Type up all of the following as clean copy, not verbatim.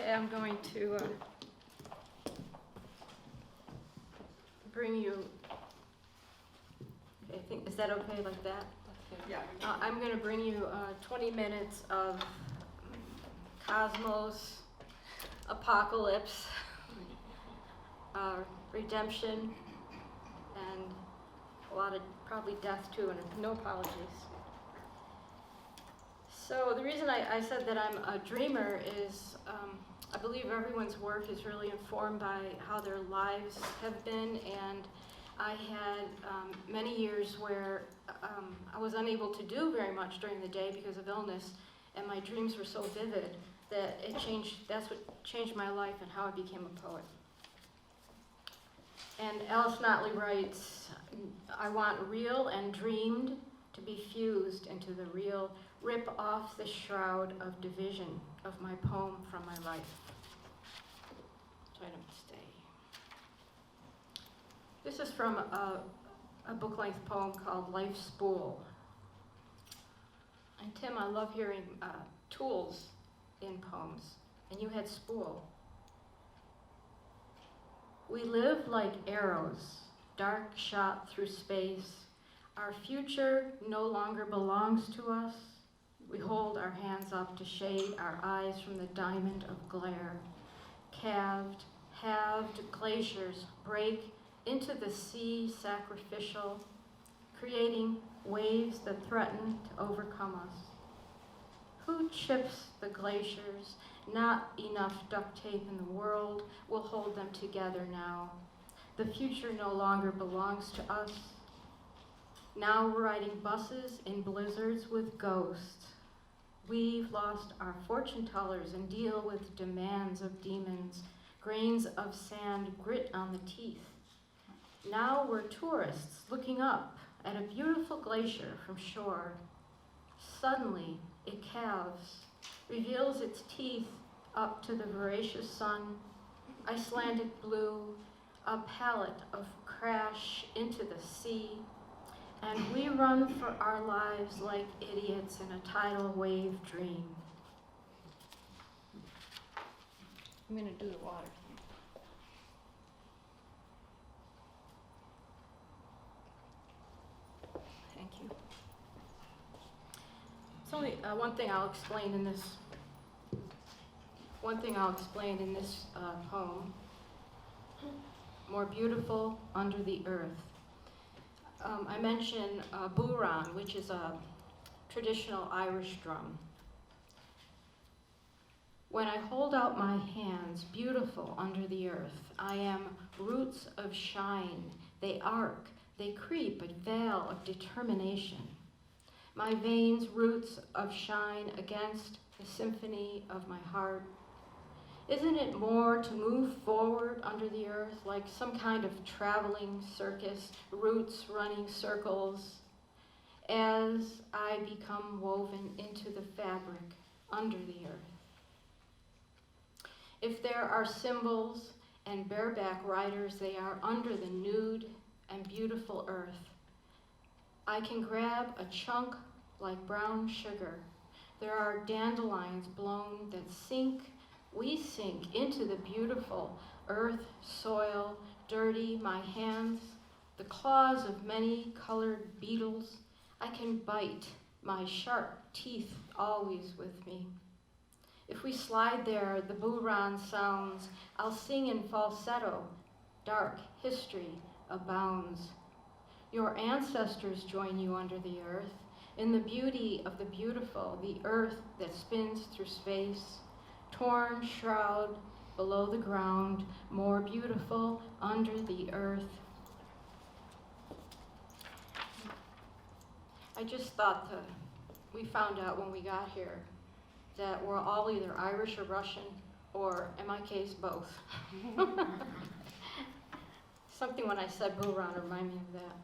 Okay, I'm going to bring you, okay, is that okay like that? Yeah. I'm going to bring you 20 minutes of cosmos, apocalypse, redemption, and a lot of probably death too, and no apologies. So the reason I said that I'm a dreamer is I believe everyone's work is really informed by how their lives have been, and I had many years where I was unable to do very much during the day because of illness, and my dreams were so vivid that that's what changed my life and how I became a poet. And Alice Notley writes, I want real and dreamed to be fused into the real. Rip off the shroud of division of my poem from my life. Try to stay. This is from a book-length poem called Life's Spool. And Tim, I love hearing tools in poems, and you had spool. We live like arrows, dark shot through space. Our future no longer belongs to us. We hold our hands up to shade our eyes from the diamond of glare. Calved, halved glaciers break into the sea sacrificial, creating waves that threaten to overcome us. Who chips the glaciers? Not enough duct tape in the world will hold them together now. The future no longer belongs to us. Now we're riding buses in blizzards with ghosts. We've lost our fortune tellers and deal with demands of demons, grains of sand grit on the teeth. Now we're tourists looking up at a beautiful glacier from shore. Suddenly it calves, reveals its teeth up to the voracious sun, Icelandic blue, a palette of crash into the sea. And we run for our lives like idiots in a tidal wave dream. I'm going to do the water. Thank you. It's only one thing I'll explain in this. Poem. More beautiful under the earth. I mentioned buran, which is a traditional Irish drum. When I hold out my hands, beautiful under the earth, I am roots of shine. They arc, they creep, a veil of determination. My veins, roots of shine against the symphony of my heart. Isn't it more to move forward under the earth like some kind of traveling circus, roots running circles, as I become woven into the fabric under the earth? If there are symbols and bareback riders, they are under the nude and beautiful earth. I can grab a chunk like brown sugar. There are dandelions blown that sink. We sink into the beautiful earth, soil, dirty, my hands, the claws of many colored beetles. I can bite, my sharp teeth always with me. If we slide there, the buran sounds. I'll sing in falsetto. Dark history abounds. Your ancestors join you under the earth, in the beauty of the beautiful, the earth that spins through space. Torn shroud below the ground, more beautiful under the earth. I just thought that we found out when we got here that we're all either Irish or Russian, or in my case, both. Something when I said buran reminded me of that.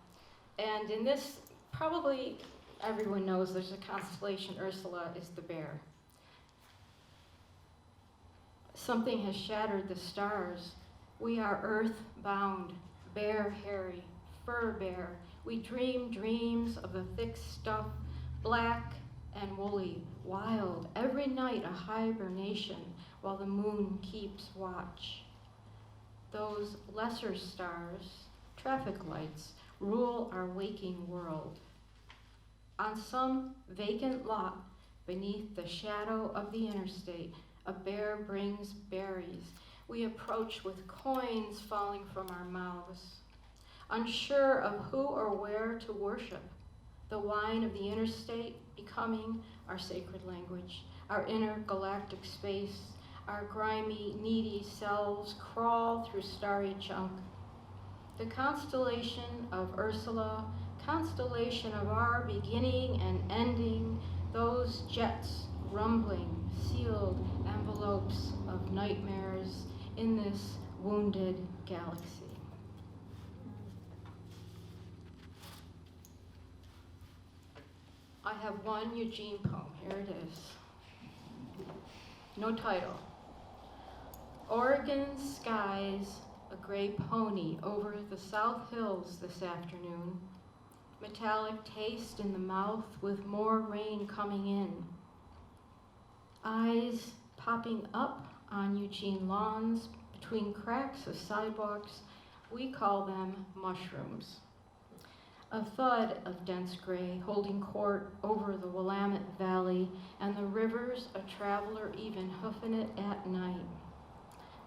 And in this, probably everyone knows there's a constellation. Ursula is the bear. Something has shattered the stars. We are earth-bound, bare-hairy, fur bear. We dream dreams of the thick stuff, black and woolly, wild, every night a hibernation while the moon keeps watch. Those lesser stars, traffic lights, rule our waking world. On some vacant lot beneath the shadow of the interstate, a bear brings berries. We approach with coins falling from our mouths, unsure of who or where to worship, the wine of the interstate becoming our sacred language, our intergalactic space. Our grimy, needy selves crawl through starry junk. The constellation of Ursula, constellation of our beginning and ending, those jets rumbling, sealed envelopes of nightmares in this wounded galaxy. I have one Eugene poem. Here it is. No title. Oregon skies a gray pony over the South Hills this afternoon. Metallic taste in the mouth with more rain coming in. Eyes popping up on Eugene lawns between cracks of sidewalks. We call them mushrooms. A thud of dense gray holding court over the Willamette Valley and the rivers, a traveler even hoofing it at night.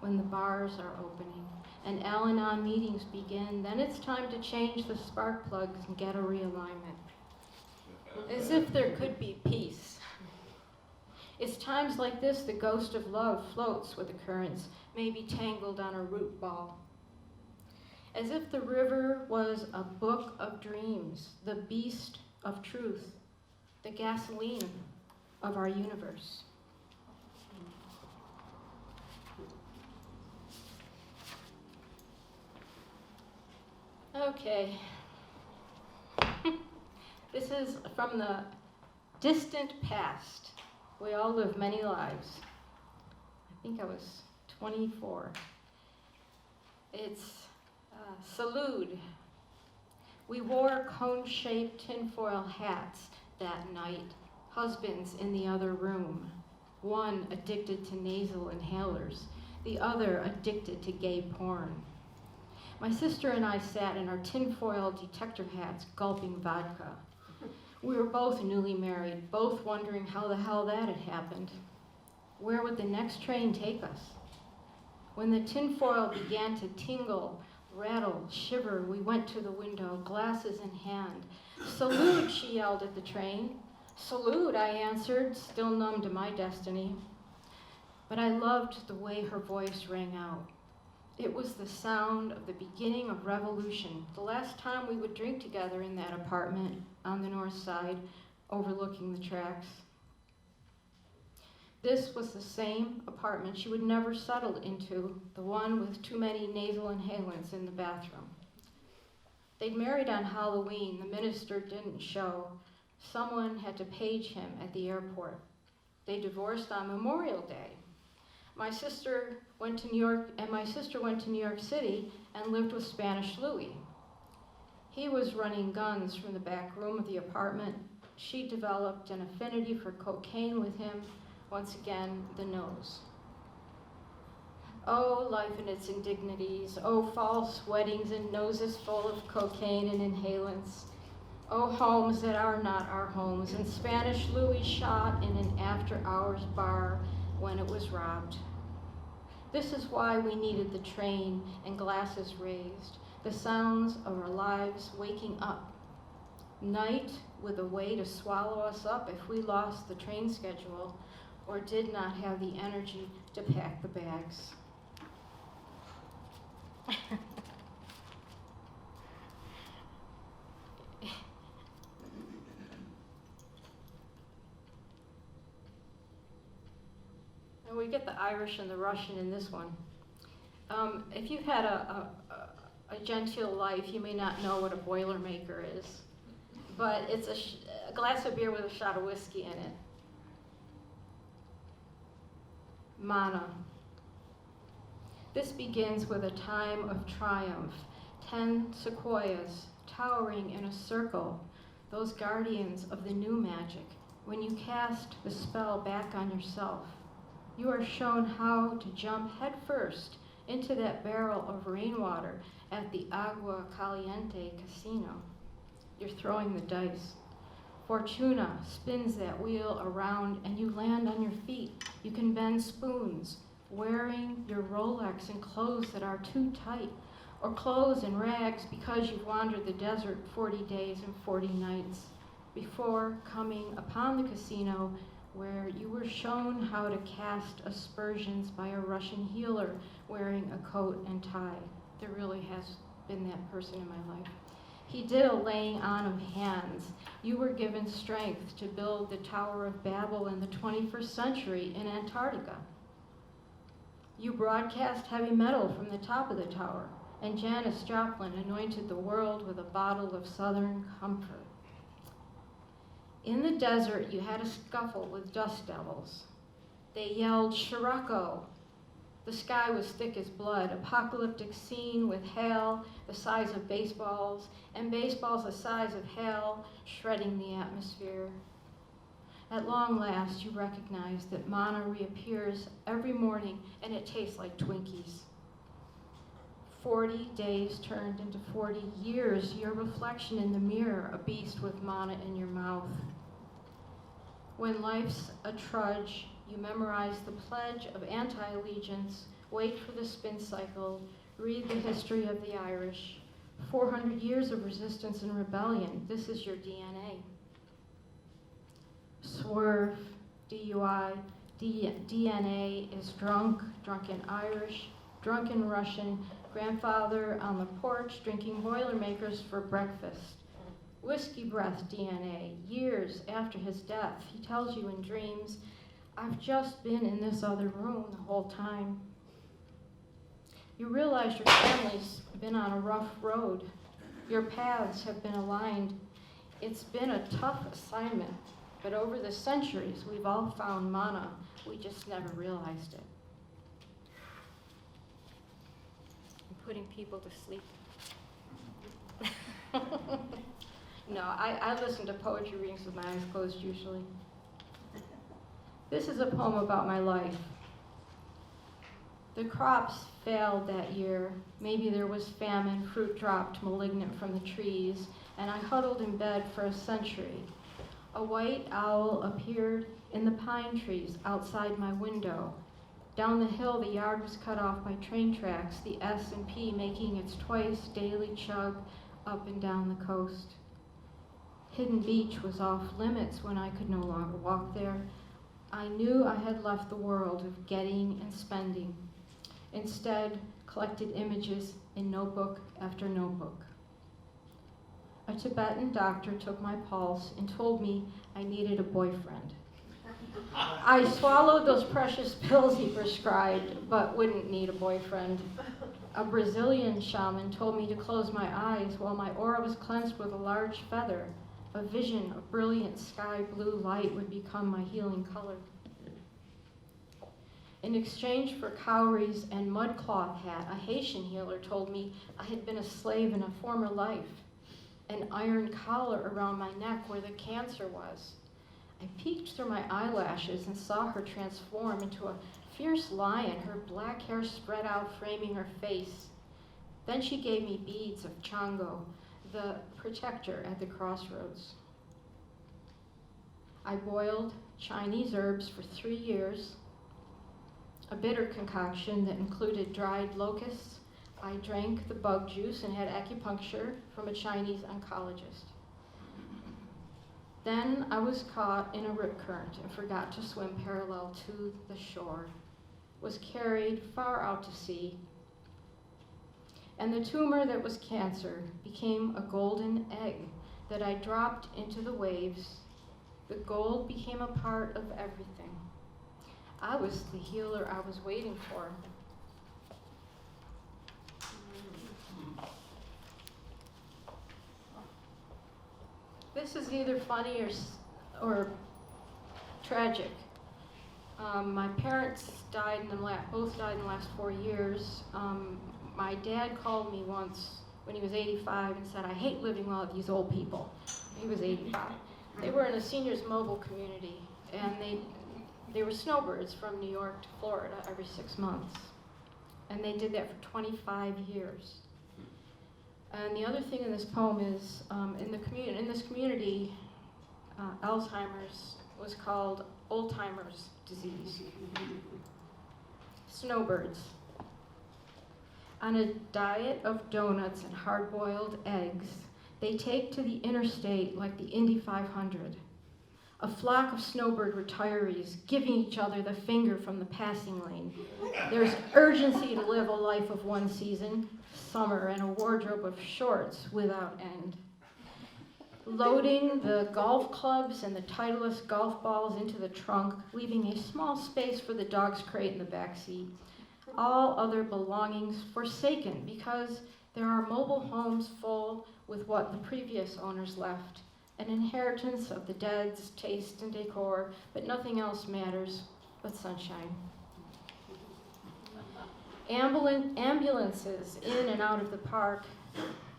When the bars are opening and Al-Anon meetings begin, then it's time to change the spark plugs and get a realignment. As if there could be peace. It's times like this the ghost of love floats with the currents, maybe tangled on a root ball. As if the river was a book of dreams, the beast of truth, the gasoline of our universe. Okay. This is from the distant past. We all live many lives. I think I was 24. It's Salud. We wore cone-shaped tinfoil hats that night, husbands in the other room, one addicted to nasal inhalers, the other addicted to gay porn. My sister and I sat in our tinfoil detector hats, gulping vodka. We were both newly married, both wondering how the hell that had happened. Where would the next train take us? When the tinfoil began to tingle, rattle, shiver, we went to the window, glasses in hand. Salute, she yelled at the train. Salute, I answered, still numb to my destiny. But I loved the way her voice rang out. It was the sound of the beginning of revolution, the last time we would drink together in that apartment on the north side, overlooking the tracks. This was the same apartment she would never settle into, the one with too many nasal inhalants in the bathroom. They'd married on Halloween. The minister didn't show. Someone had to page him at the airport. They divorced on Memorial Day. My sister went to New York City and lived with Spanish Louis. He was running guns from the back room of the apartment. She developed an affinity for cocaine with him. Once again, the nose. Oh, life and its indignities. Oh, false weddings and noses full of cocaine and inhalants. Oh, homes that are not our homes. And Spanish Louis shot in an after-hours bar when it was robbed. This is why we needed the train and glasses raised, the sounds of our lives waking up. Night with a way to swallow us up if we lost the train schedule or did not have the energy to pack the bags. And we get the Irish and the Russian in this one. If you've had a genteel life, you may not know what a Boilermaker is, but it's a glass of beer with a shot of whiskey in it. Mana. This begins with a time of triumph. 10 sequoias towering in a circle, those guardians of the new magic, when you cast the spell back on yourself, you are shown how to jump headfirst into that barrel of rainwater at the Agua Caliente Casino. You're throwing the dice. Fortuna spins that wheel around and you land on your feet. You can bend spoons, wearing your Rolex in clothes that are too tight, or clothes and rags because you've wandered the desert 40 days and 40 nights before coming upon the casino where you were shown how to cast aspersions by a Russian healer wearing a coat and tie. There really has been that person in my life. He did a laying on of hands. You were given strength to build the Tower of Babel in the 21st century in Antarctica. You broadcast heavy metal from the top of the tower, and Janis Joplin anointed the world with a bottle of Southern comfort. In the desert, you had a scuffle with dust devils. They yelled, "Scirocco!" The sky was thick as blood, apocalyptic scene with hail the size of baseballs, and baseballs the size of hail shredding the atmosphere. At long last, you recognize that mana reappears every morning, and it tastes like Twinkies. 40 days turned into 40 years, your reflection in the mirror, a beast with mana in your mouth. When life's a trudge, you memorize the pledge of anti-allegiance, wait for the spin cycle, read the history of the Irish. 400 years of resistance and rebellion, this is your DNA. Swerve, DUI, DNA is drunk, drunken Irish, drunken Russian, grandfather on the porch drinking Boilermakers for breakfast. Whiskey breath DNA, years after his death, he tells you in dreams, I've just been in this other room the whole time. You realize your family's been on a rough road. Your paths have been aligned. It's been a tough assignment, but over the centuries, we've all found mana. We just never realized it. I'm putting people to sleep. No, I listen to poetry readings with my eyes closed usually. This is a poem about my life. The crops failed that year. Maybe there was famine, fruit dropped malignant from the trees, and I huddled in bed for a century. A white owl appeared in the pine trees outside my window. Down the hill, the yard was cut off by train tracks, the S&P making its twice daily chug up and down the coast. Hidden Beach was off limits when I could no longer walk there. I knew I had left the world of getting and spending. Instead, collected images in notebook after notebook. A Tibetan doctor took my pulse and told me I needed a boyfriend. I swallowed those precious pills he prescribed, but wouldn't need a boyfriend. A Brazilian shaman told me to close my eyes while my aura was cleansed with a large feather. A vision of brilliant sky blue light would become my healing color. In exchange for cowries and mudcloth hat, a Haitian healer told me I had been a slave in a former life. An iron collar around my neck where the cancer was. I peeked through my eyelashes and saw her transform into a fierce lion, her black hair spread out, framing her face. Then she gave me beads of Chango, the protector at the crossroads. I boiled Chinese herbs for 3 years, a bitter concoction that included dried locusts. I drank the bug juice and had acupuncture from a Chinese oncologist. Then I was caught in a rip current and forgot to swim parallel to the shore, was carried far out to sea, and the tumor that was cancer became a golden egg that I dropped into the waves. The gold became a part of everything. I was the healer I was waiting for. This is either funny or tragic. My parents died both died in the last 4 years. My dad called me once when he was 85 and said, I hate living well with these old people. He was 85. They were in a seniors mobile community, and they were snowbirds from New York to Florida every 6 months. And they did that for 25 years. And the other thing in this poem is, in this community, Alzheimer's was called old-timers disease. Snowbirds. On a diet of donuts and hard-boiled eggs, they take to the interstate like the Indy 500. A flock of snowbird retirees giving each other the finger from the passing lane. There's urgency to live a life of one season, summer, and a wardrobe of shorts without end. Loading the golf clubs and the Titleist golf balls into the trunk, leaving a small space for the dog's crate in the back seat. All other belongings forsaken because there are mobile homes full with what the previous owners left, an inheritance of the dead's taste and decor, but nothing else matters but sunshine. Ambulances in and out of the park.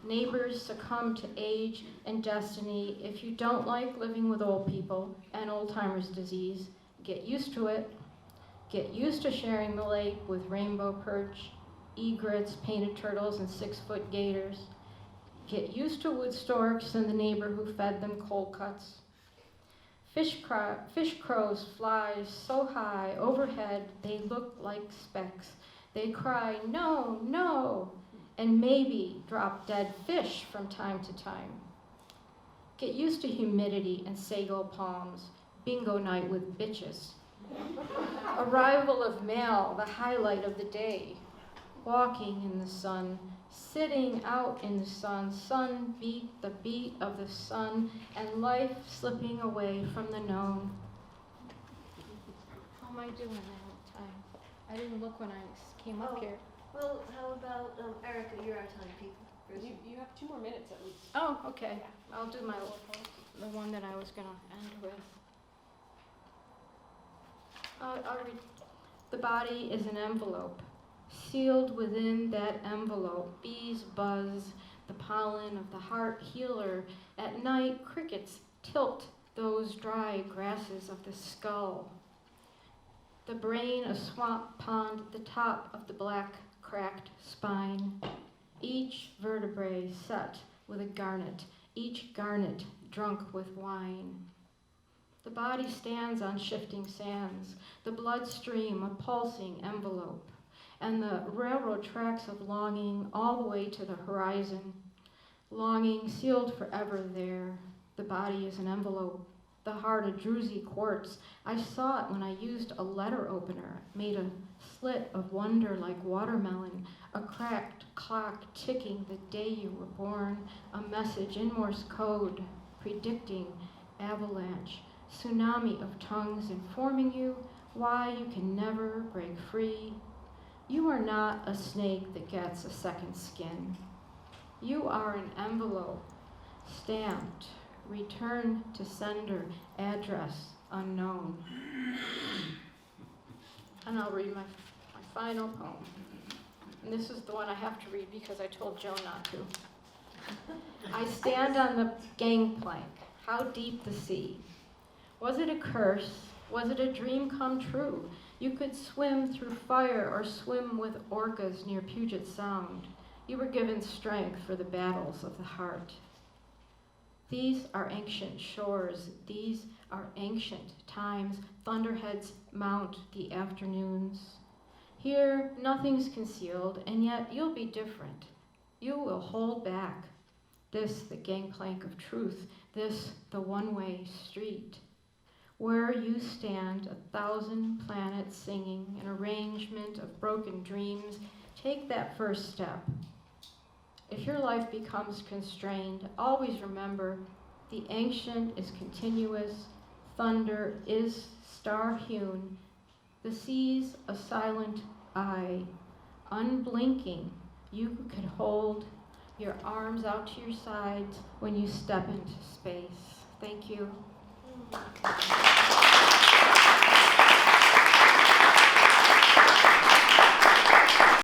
Neighbors succumb to age and destiny. If you don't like living with old people and old-timers disease, get used to it. Get used to sharing the lake with rainbow perch, egrets, painted turtles, and 6-foot gators. Get used to wood storks and the neighbor who fed them cold cuts. Fish crows fly so high overhead they look like specks. They cry, no, no, and maybe drop dead fish from time to time. Get used to humidity and sago palms, bingo night with bitches. Arrival of mail, the highlight of the day. Walking in the sun, sitting out in the sun, sun beat the beat of the sun, and life slipping away from the known. How am I doing that time? I didn't look when I came up here. Well, how about Erica, you're our timekeeper. You have 2 more minutes at least. Oh, okay. I'll do the one that I was going to end with. I'll read. The body is an envelope. Sealed within that envelope, bees buzz, the pollen of the heart healer. At night, crickets tilt those dry grasses of the skull. The brain a swamp pond at the top of the black cracked spine. Each vertebrae set with a garnet, each garnet drunk with wine. The body stands on shifting sands, the bloodstream a pulsing envelope, and the railroad tracks of longing all the way to the horizon. Longing sealed forever there. The body is an envelope, the heart a druzy quartz. I saw it when I used a letter opener, made a slit of wonder like watermelon, a cracked clock ticking the day you were born, a message in Morse code predicting avalanche, tsunami of tongues informing you why you can never break free. You are not a snake that gets a second skin. You are an envelope, stamped, return to sender, address unknown. And I'll read my final poem. And this is the one I have to read because I told Joe not to. I stand on the gangplank. How deep the sea? Was it a curse? Was it a dream come true? You could swim through fire or swim with orcas near Puget Sound. You were given strength for the battles of the heart. These are ancient shores. These are ancient times. Thunderheads mount the afternoons. Here, nothing's concealed, and yet you'll be different. You will hold back. This, the gangplank of truth. This, the one-way street. Where you stand, 1,000 planets singing, an arrangement of broken dreams. Take that first step. If your life becomes constrained, always remember the ancient is continuous, thunder is star-hewn, the sea's a silent eye, unblinking. You could hold your arms out to your sides when you step into space. Thank you.